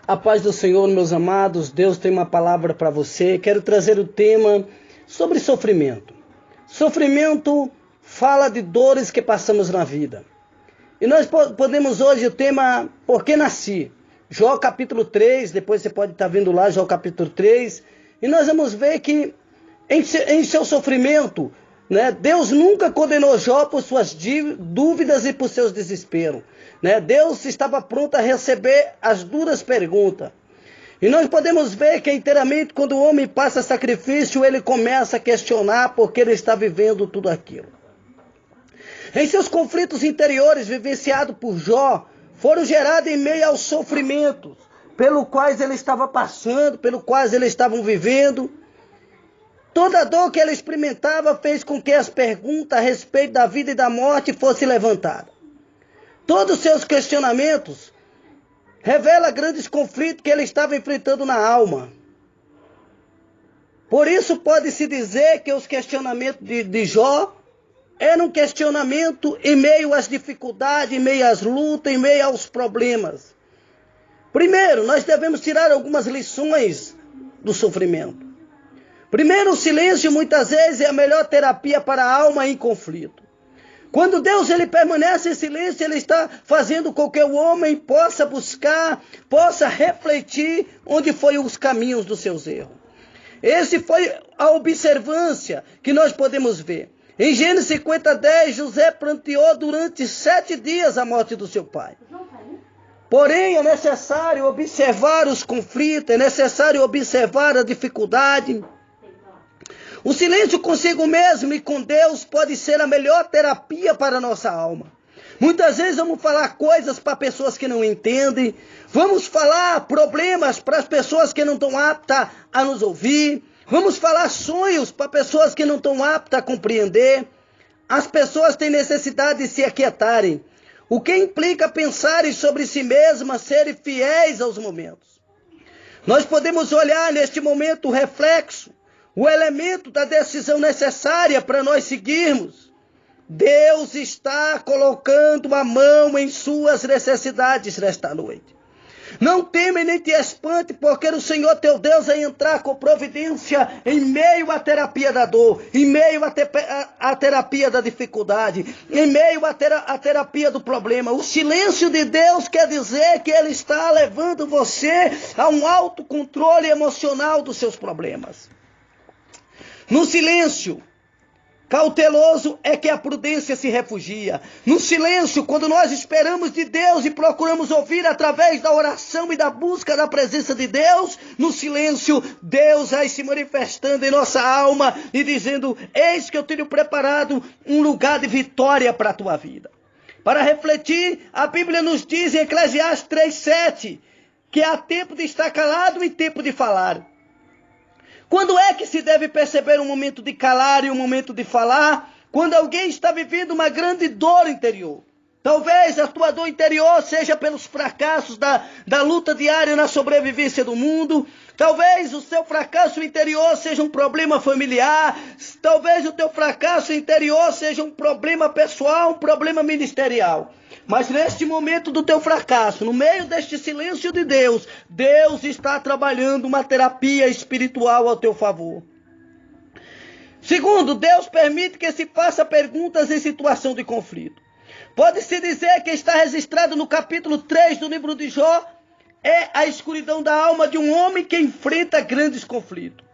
A paz do Senhor, meus amados. Deus tem uma palavra para você. Quero trazer o tema sobre sofrimento. Sofrimento fala de dores que passamos na vida. E nós podemos hoje o tema Por que nasci? Jó capítulo 3, depois você pode estar vendo lá Jó capítulo 3. E nós vamos ver que em seu sofrimento, Deus nunca condenou Jó por suas dúvidas e por seus desesperos. Deus estava pronto a receber as duras perguntas. E nós podemos ver que inteiramente quando o homem passa sacrifício, ele começa a questionar porque ele está vivendo tudo aquilo. Em seus conflitos interiores vivenciados por Jó, foram gerados em meio aos sofrimentos, pelo quais ele estava passando, pelo quais eles estavam vivendo. Toda a dor que ele experimentava fez com que as perguntas a respeito da vida e da morte fossem levantadas. Todos os seus questionamentos revelam grandes conflitos que ele estava enfrentando na alma. Por isso pode-se dizer que os questionamentos de Jó eram um questionamento em meio às dificuldades, em meio às lutas, em meio aos problemas. Primeiro, nós devemos tirar algumas lições do sofrimento. Primeiro, o silêncio muitas vezes é a melhor terapia para a alma em conflito. Quando Deus ele permanece em silêncio, ele está fazendo com que o homem possa buscar, possa refletir onde foram os caminhos dos seus erros. Esse foi a observância que nós podemos ver. Em Gênesis 50:10, José pranteou durante 7 dias a morte do seu pai. Porém, é necessário observar os conflitos, é necessário observar a dificuldade. O silêncio consigo mesmo e com Deus pode ser a melhor terapia para a nossa alma. Muitas vezes vamos falar coisas para pessoas que não entendem. Vamos falar problemas para as pessoas que não estão aptas a nos ouvir. Vamos falar sonhos para pessoas que não estão aptas a compreender. As pessoas têm necessidade de se aquietarem, o que implica pensarem sobre si mesmas, serem fiéis aos momentos. Nós podemos olhar neste momento o reflexo, o elemento da decisão necessária para nós seguirmos. Deus está colocando a mão em suas necessidades nesta noite. Não teme nem te espante, porque o Senhor teu Deus vai entrar com providência em meio à terapia da dor, em meio à terapia da dificuldade, em meio à terapia do problema. O silêncio de Deus quer dizer que Ele está levando você a um autocontrole emocional dos seus problemas. No silêncio cauteloso é que a prudência se refugia. No silêncio, quando nós esperamos de Deus e procuramos ouvir através da oração e da busca da presença de Deus, no silêncio, Deus vai se manifestando em nossa alma e dizendo: eis que eu tenho preparado um lugar de vitória para a tua vida. Para refletir, a Bíblia nos diz em Eclesiastes 3:7 que há tempo de estar calado e tempo de falar. Quando é que se deve perceber um momento de calar e um momento de falar? Quando alguém está vivendo uma grande dor interior. Talvez a tua dor interior seja pelos fracassos da luta diária na sobrevivência do mundo. Talvez o seu fracasso interior seja um problema familiar. Talvez o teu fracasso interior seja um problema pessoal, um problema ministerial. Mas neste momento do teu fracasso, no meio deste silêncio de Deus, Deus está trabalhando uma terapia espiritual ao teu favor. Segundo, Deus permite que se faça perguntas em situação de conflito. Pode-se dizer que está registrado no capítulo 3 do livro de Jó, é a escuridão da alma de um homem que enfrenta grandes conflitos.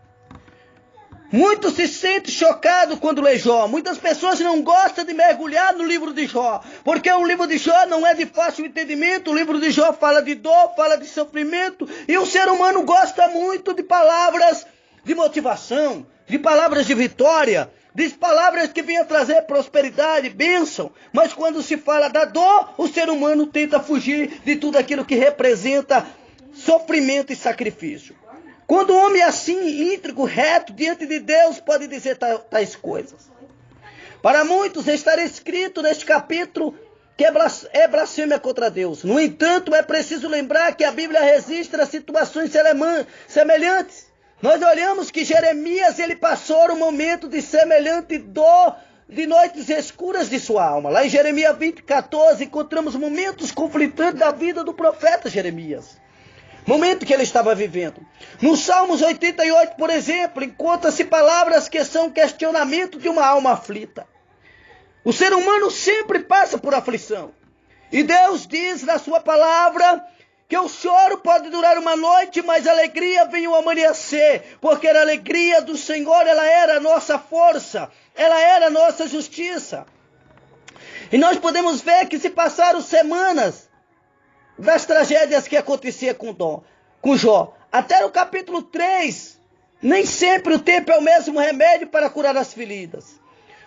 Muitos se sentem chocados quando lê Jó. Muitas pessoas não gostam de mergulhar no livro de Jó, porque o livro de Jó não é de fácil entendimento. O livro de Jó fala de dor, fala de sofrimento, e o ser humano gosta muito de palavras de motivação, de palavras de vitória, de palavras que venham trazer prosperidade, bênção. Mas quando se fala da dor, o ser humano tenta fugir de tudo aquilo que representa sofrimento e sacrifício. Quando o homem é assim, íntegro, reto, diante de Deus, pode dizer tais coisas. Para muitos, estará escrito neste capítulo que é blasfêmia contra Deus. No entanto, é preciso lembrar que a Bíblia registra situações semelhantes. Nós olhamos que Jeremias, ele passou um momento de semelhante dor, de noites escuras de sua alma. Lá em Jeremias 20:14, encontramos momentos conflitantes da vida do profeta Jeremias. momento que ele estava vivendo. No Salmos 88, por exemplo, encontra-se palavras que são questionamento de uma alma aflita. O ser humano sempre passa por aflição. E Deus diz na sua palavra que o choro pode durar uma noite, mas a alegria vem ao amanhecer, porque a alegria do Senhor, ela era a nossa força, ela era a nossa justiça. E nós podemos ver que se passaram semanas das tragédias que acontecia com Jó. Até no capítulo 3, nem sempre o tempo é o mesmo remédio para curar as feridas.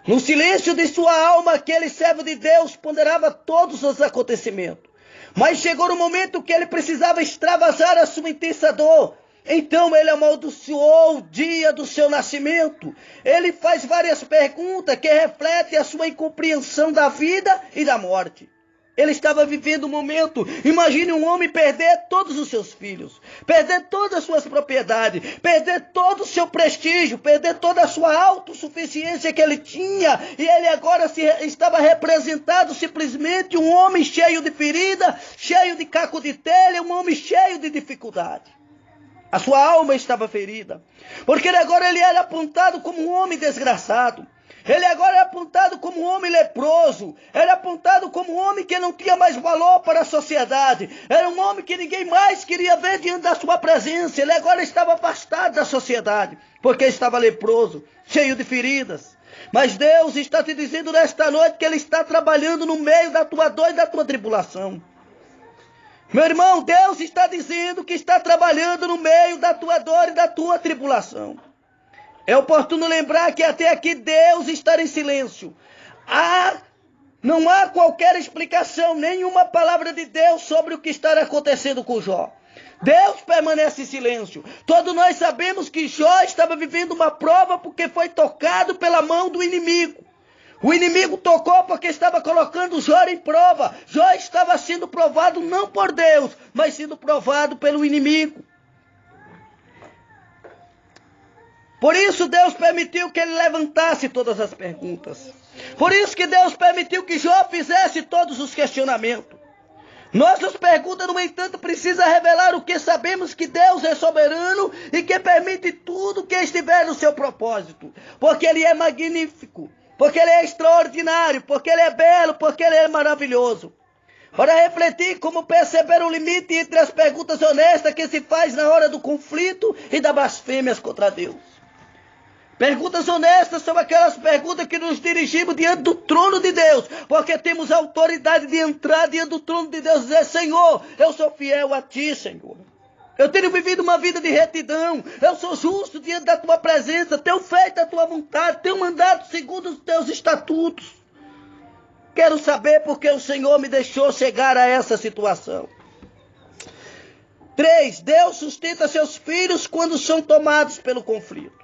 No silêncio de sua alma, aquele servo de Deus ponderava todos os acontecimentos. Mas chegou o momento que ele precisava extravasar a sua intensa dor. Então ele amaldiçoou o dia do seu nascimento. Ele faz várias perguntas que refletem a sua incompreensão da vida e da morte. Ele estava vivendo um momento. Imagine um homem perder todos os seus filhos, perder todas as suas propriedades, perder todo o seu prestígio, perder toda a sua autossuficiência que ele tinha. E ele agora estava representado simplesmente um homem cheio de ferida, cheio de caco de telha, um homem cheio de dificuldade. A sua alma estava ferida, porque agora ele era apontado como um homem desgraçado. Ele agora é apontado como um homem leproso. Era apontado como um homem que não tinha mais valor para a sociedade. Era um homem que ninguém mais queria ver diante da sua presença. Ele agora estava afastado da sociedade, porque estava leproso, cheio de feridas. Mas Deus está te dizendo nesta noite que Ele está trabalhando no meio da tua dor e da tua tribulação. Meu irmão, Deus está dizendo que está trabalhando no meio da tua dor e da tua tribulação. É oportuno lembrar que até aqui Deus está em silêncio. Não há qualquer explicação, nenhuma palavra de Deus sobre o que está acontecendo com Jó. Deus permanece em silêncio. Todos nós sabemos que Jó estava vivendo uma prova porque foi tocado pela mão do inimigo. O inimigo tocou porque estava colocando Jó em prova. Jó estava sendo provado não por Deus, mas sendo provado pelo inimigo. Por isso Deus permitiu que ele levantasse todas as perguntas. Por isso que Deus permitiu que Jó fizesse todos os questionamentos. Nossas perguntas, no entanto, precisam revelar o que sabemos, que Deus é soberano e que permite tudo que estiver no seu propósito. Porque Ele é magnífico, porque Ele é extraordinário, porque Ele é belo, porque Ele é maravilhoso. Para refletir como perceber o limite entre as perguntas honestas que se faz na hora do conflito e das blasfêmias contra Deus. Perguntas honestas são aquelas perguntas que nos dirigimos diante do trono de Deus, porque temos a autoridade de entrar diante do trono de Deus e dizer: Senhor, eu sou fiel a Ti, Senhor. Eu tenho vivido uma vida de retidão, eu sou justo diante da Tua presença, tenho feito a Tua vontade, tenho mandado segundo os Teus estatutos. Quero saber porque o Senhor me deixou chegar a essa situação. 3. Deus sustenta seus filhos quando são tomados pelo conflito.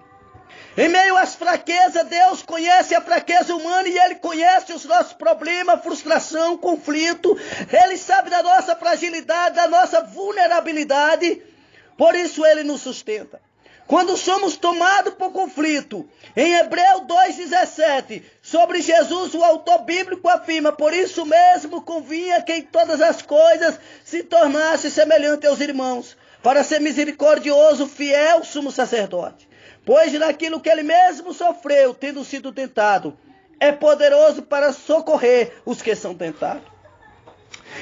Em meio às fraquezas, Deus conhece a fraqueza humana e Ele conhece os nossos problemas, frustração, conflito. Ele sabe da nossa fragilidade, da nossa vulnerabilidade. Por isso Ele nos sustenta. Quando somos tomados por conflito, em Hebreus 2,17, sobre Jesus, o autor bíblico afirma: por isso mesmo convinha que em todas as coisas se tornasse semelhante aos irmãos, para ser misericordioso, fiel sumo sacerdote. Pois naquilo que Ele mesmo sofreu, tendo sido tentado, é poderoso para socorrer os que são tentados.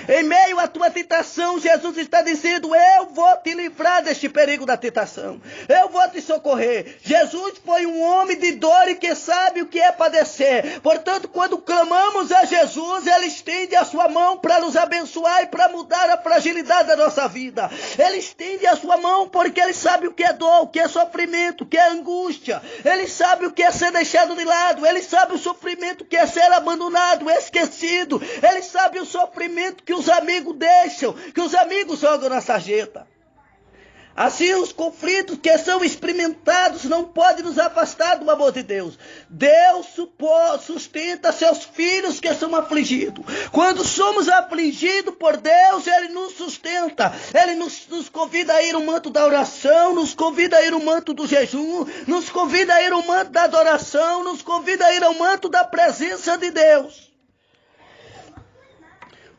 Em meio à tua tentação, Jesus está dizendo: eu vou te livrar deste perigo da tentação. Eu vou te socorrer. Jesus foi um homem de dor e que sabe o que é padecer. Portanto, quando clamamos a Jesus, Ele estende a sua mão para nos abençoar e para mudar a fragilidade da nossa vida. Ele estende a sua mão porque Ele sabe o que é dor, o que é sofrimento, o que é angústia. Ele sabe o que é ser deixado de lado. Ele sabe o sofrimento que é ser abandonado, esquecido. Ele sabe o sofrimento que os amigos deixam, que os amigos jogam na sarjeta. Assim, os conflitos que são experimentados não podem nos afastar do amor de Deus. Deus sustenta seus filhos que são afligidos. Quando somos afligidos por Deus, Ele nos sustenta. Ele nos convida a ir ao manto da oração, nos convida a ir ao manto do jejum, nos convida a ir ao manto da adoração, nos convida a ir ao manto da presença de Deus.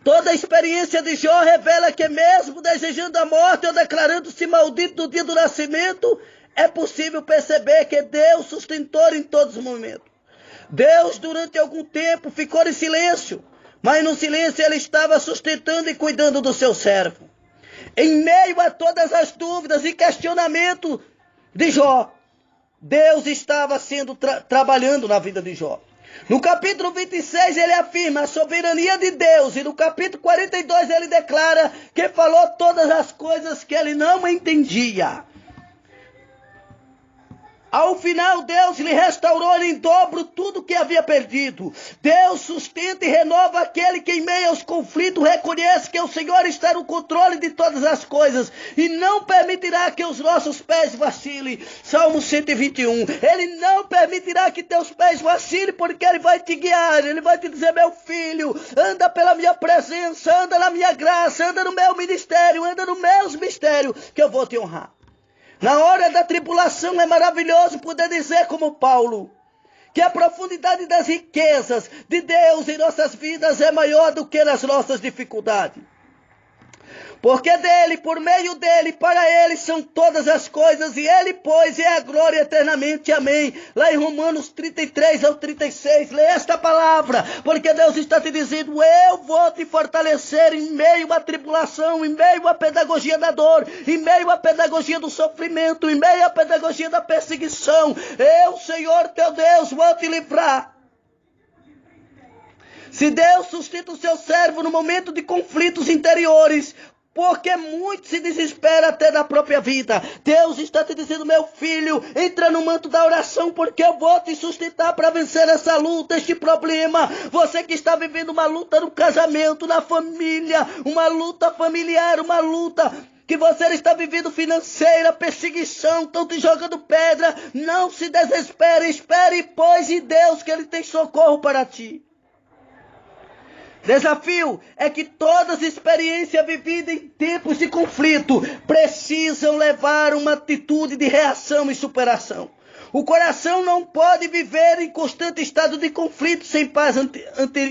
Toda a experiência de Jó revela que mesmo desejando a morte ou declarando-se maldito no dia do nascimento, é possível perceber que Deus sustentou em todos os momentos. Deus, durante algum tempo, ficou em silêncio, mas no silêncio ele estava sustentando e cuidando do seu servo. Em meio a todas as dúvidas e questionamentos de Jó, Deus estava trabalhando na vida de Jó. No capítulo 26 ele afirma a soberania de Deus, e no capítulo 42 ele declara que falou todas as coisas que ele não entendia. Ao final, Deus lhe restaurou em dobro tudo que havia perdido. Deus sustenta e renova aquele que em meio aos conflitos reconhece que o Senhor está no controle de todas as coisas e não permitirá que os nossos pés vacilem. Salmo 121. Ele não permitirá que teus pés vacilem, porque Ele vai te guiar. Ele vai te dizer: meu filho, anda pela minha presença, anda na minha graça, anda no meu ministério, anda nos meus mistérios, que eu vou te honrar. Na hora da tribulação é maravilhoso poder dizer como Paulo, que a profundidade das riquezas de Deus em nossas vidas é maior do que nas nossas dificuldades. Porque dele, por meio dele, para ele são todas as coisas, e ele, pois, é a glória eternamente. Amém. Lá em Romanos 33 ao 36, lê esta palavra, porque Deus está te dizendo: eu vou te fortalecer em meio à tribulação, em meio à pedagogia da dor, em meio à pedagogia do sofrimento, em meio à pedagogia da perseguição. Eu, Senhor teu Deus, vou te livrar. Se Deus sustenta o seu servo no momento de conflitos interiores, porque muito se desespera até da própria vida, Deus está te dizendo: meu filho, entra no manto da oração, porque eu vou te sustentar para vencer essa luta, este problema. Você que está vivendo uma luta no casamento, na família, uma luta familiar, uma luta que você está vivendo financeira, perseguição, estão te jogando pedra, não se desespere, espere, pois, em Deus, que Ele tem socorro para ti. Desafio é que todas as experiências vividas em tempos de conflito precisam levar uma atitude de reação e superação. O coração não pode viver em constante estado de conflito sem paz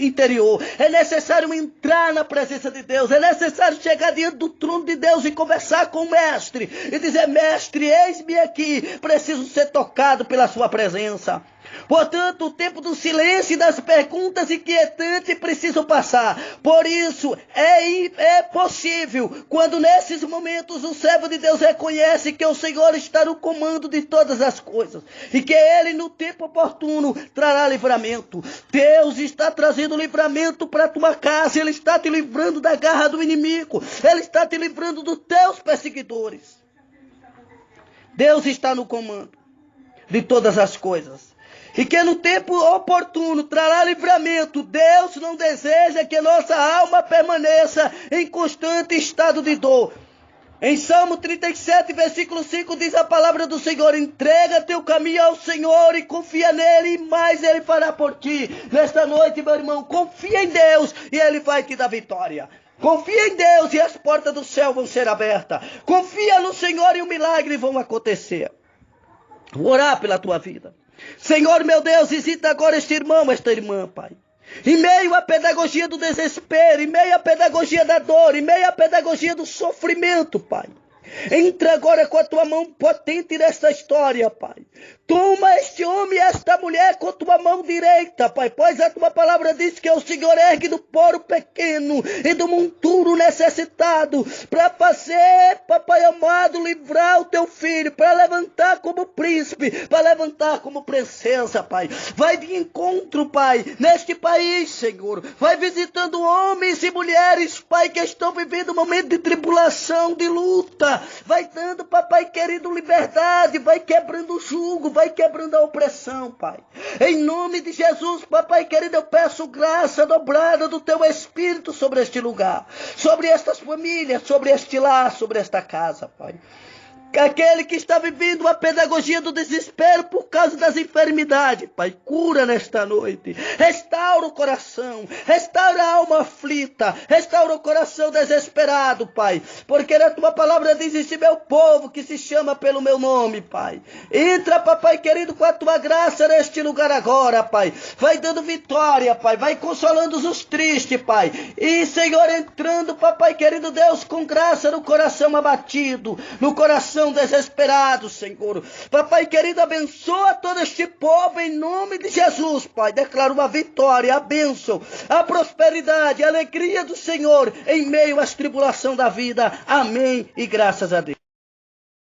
interior. É necessário entrar na presença de Deus. É necessário chegar diante do trono de Deus e conversar com o Mestre. E dizer: Mestre, eis-me aqui. Preciso ser tocado pela sua presença. Portanto, o tempo do silêncio e das perguntas inquietantes precisa passar. Por isso, é possível, quando nesses momentos o servo de Deus reconhece que o Senhor está no comando de todas as coisas e que Ele, no tempo oportuno, trará livramento. Deus está trazendo livramento para a tua casa. Ele está te livrando da garra do inimigo. Ele está te livrando dos teus perseguidores. Deus está no comando de todas as coisas. E que no tempo oportuno trará livramento. Deus não deseja que nossa alma permaneça em constante estado de dor. Em Salmo 37, versículo 5, diz a palavra do Senhor: entrega teu caminho ao Senhor e confia nele, e mais Ele fará por ti. Nesta noite, meu irmão, confia em Deus e Ele vai te dar vitória. Confia em Deus e as portas do céu vão ser abertas. Confia no Senhor e o milagre vão acontecer. Vou orar pela tua vida. Senhor, meu Deus, visita agora este irmão, esta irmã, Pai. Em meio à pedagogia do desespero, em meio à pedagogia da dor, em meio à pedagogia do sofrimento, Pai. Entra agora com a tua mão potente nesta história, Pai. Toma este homem e esta mulher com a tua mão direita, Pai. Pois a tua palavra diz que o Senhor ergue do poro pequeno e do monturo necessitado, para fazer, Papai amado, livrar o teu filho, para levantar como príncipe, para levantar como princesa, Pai. Vai de encontro, Pai, neste país, Senhor. Vai visitando homens e mulheres, Pai, que estão vivendo um momento de tribulação, de luta. Vai dando, Papai querido, liberdade. Vai quebrando o jugo, vai quebrando a opressão, Pai. Em nome de Jesus, Papai querido, eu peço graça dobrada do teu Espírito sobre este lugar, sobre estas famílias, sobre este lar, sobre esta casa, Pai. Aquele que está vivendo uma pedagogia do desespero por causa das enfermidades, Pai, cura nesta noite. Restaura o coração, restaura a alma aflita, restaura o coração desesperado, Pai. Porque na tua palavra diz: esse meu povo que se chama pelo meu nome, Pai. Entra, papai querido, com a tua graça neste lugar agora, Pai. Vai dando vitória, Pai. Vai consolando os tristes, Pai. E, Senhor, entrando, papai querido Deus, com graça no coração abatido, no coração desesperado, Senhor. Papai querido, abençoa todo este povo em nome de Jesus, Pai. Declaro uma vitória, a bênção, a prosperidade, a alegria do Senhor em meio às tribulações da vida. Amém e graças a Deus.